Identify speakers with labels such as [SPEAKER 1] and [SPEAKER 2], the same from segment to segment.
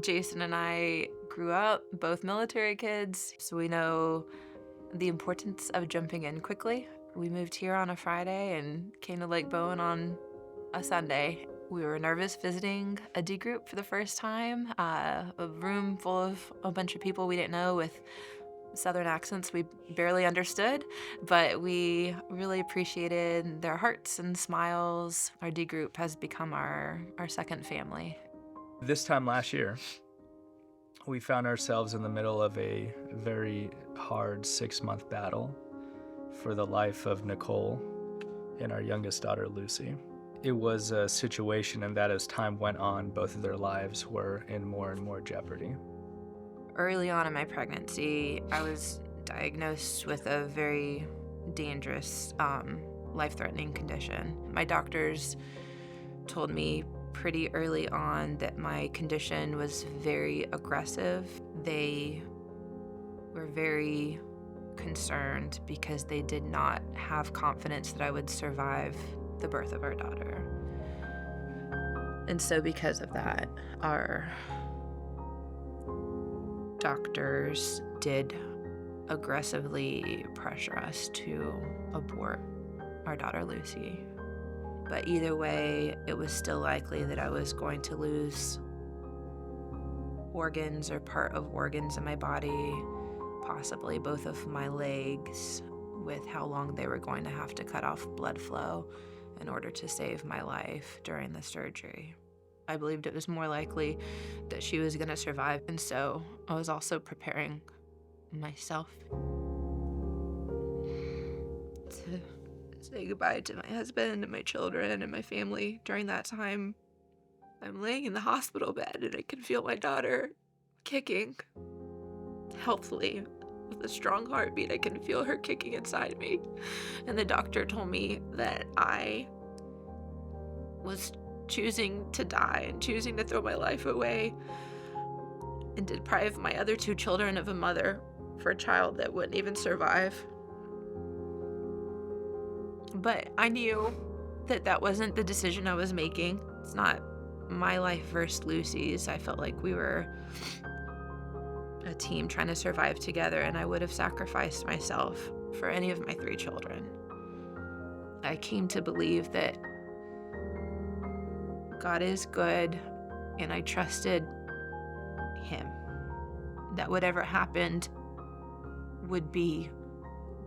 [SPEAKER 1] Jason and I grew up both military kids, so we know the importance of jumping in quickly. We moved here on a Friday and came to Lake Bowen on a Sunday. We were nervous visiting a D group for the first time, a room full of a bunch of people we didn't know with Southern accents we barely understood, but we really appreciated their hearts and smiles. Our D group has become our second family.
[SPEAKER 2] This time last year, we found ourselves in the middle of a very hard 6-month battle for the life of Nicole and our youngest daughter, Lucy. It was a situation in that as time went on, both of their lives were in more and more jeopardy.
[SPEAKER 1] Early on in my pregnancy, I was diagnosed with a very dangerous, life-threatening condition. My doctors told me pretty early on that my condition was very aggressive. They were very concerned because they did not have confidence that I would survive the birth of our daughter. And so because of that, our doctors did aggressively pressure us to abort our daughter Lucy. But either way, it was still likely that I was going to lose organs or part of organs in my body, possibly both of my legs, with how long they were going to have to cut off blood flow in order to save my life during the surgery. I believed it was more likely that she was going to survive, and so I was also preparing myself to say goodbye to my husband and my children and my family during that time. I'm laying in the hospital bed and I can feel my daughter kicking healthily with a strong heartbeat. I can feel her kicking inside me. And the doctor told me that I was choosing to die and choosing to throw my life away and deprive my other 2 children of a mother for a child that wouldn't even survive. But I knew that that wasn't the decision I was making. It's not my life versus Lucy's. I felt like we were a team trying to survive together, and I would have sacrificed myself for any of my 3 children. I came to believe that God is good, and I trusted Him, that whatever happened would be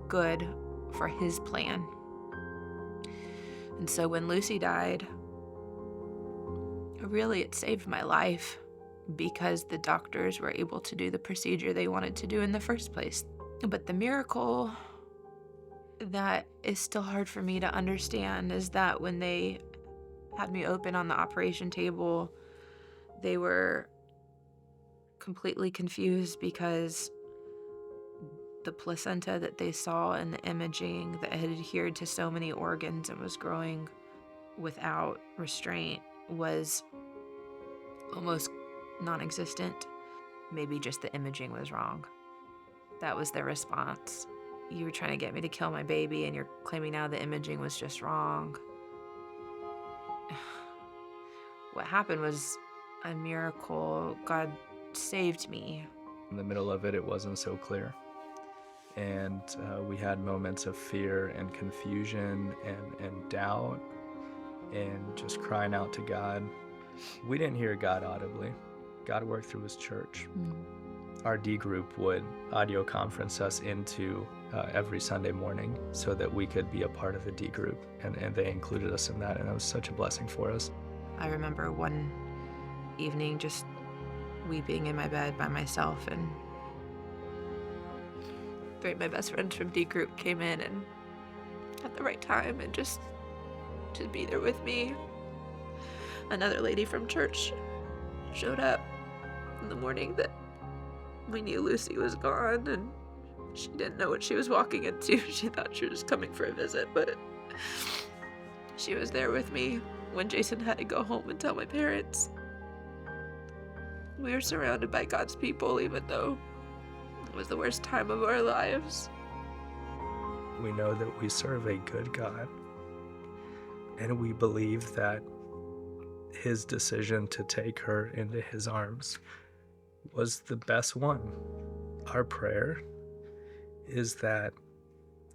[SPEAKER 1] good for His plan. And so when Lucy died, really it saved my life because the doctors were able to do the procedure they wanted to do in the first place. But the miracle that is still hard for me to understand is that when they had me open on the operation table, they were completely confused because the placenta that they saw in the imaging that had adhered to so many organs and was growing without restraint was almost non-existent. Maybe just the imaging was wrong. That was their response. You were trying to get me to kill my baby and you're claiming now the imaging was just wrong. What happened was a miracle. God saved me.
[SPEAKER 2] In the middle of it, it wasn't so clear. And we had moments of fear and confusion and doubt and just crying out to God. We didn't hear God audibly. God worked through His church. Our D group would audio conference us into every Sunday morning so that we could be a part of the D group, and they included us in that, and that was such a blessing for us.
[SPEAKER 1] I remember one evening just weeping in my bed by myself, and 3 of my best friends from D group came in and at the right time and just to be there with me. Another lady from church showed up in the morning that we knew Lucy was gone, and she didn't know what she was walking into. She thought she was coming for a visit, but she was there with me when Jason had to go home and tell my parents. We were surrounded by God's people, even though it was the worst time of our lives.
[SPEAKER 2] We know that we serve a good God, and we believe that His decision to take her into His arms was the best one. Our prayer is that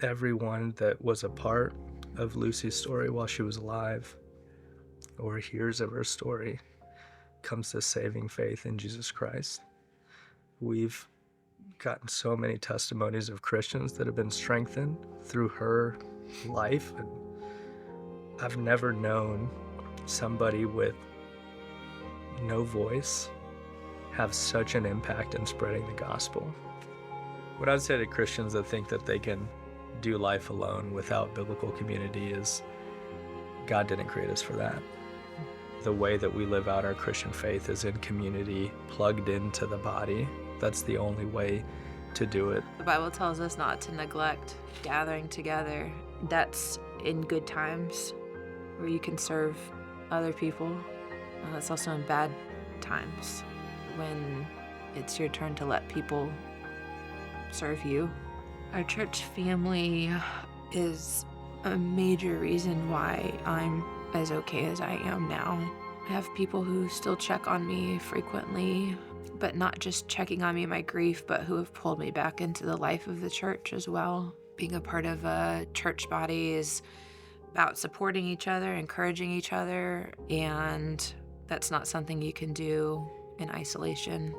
[SPEAKER 2] everyone that was a part of Lucy's story while she was alive or hears of her story comes to saving faith in Jesus Christ. We've gotten so many testimonies of Christians that have been strengthened through her life, and I've never known somebody with no voice have such an impact in spreading the gospel. What I'd say to Christians that think that they can do life alone without biblical community is God didn't create us for that. The way that we live out our Christian faith is in community, plugged into the body. That's the only way to do it.
[SPEAKER 1] The Bible tells us not to neglect gathering together. That's in good times where you can serve other people. And that's also in bad times when it's your turn to let people serve you. Our church family is a major reason why I'm as okay as I am now. I have people who still check on me frequently, but not just checking on me in my grief, but who have pulled me back into the life of the church as well. Being a part of a church body is about supporting each other, encouraging each other, and that's not something you can do in isolation.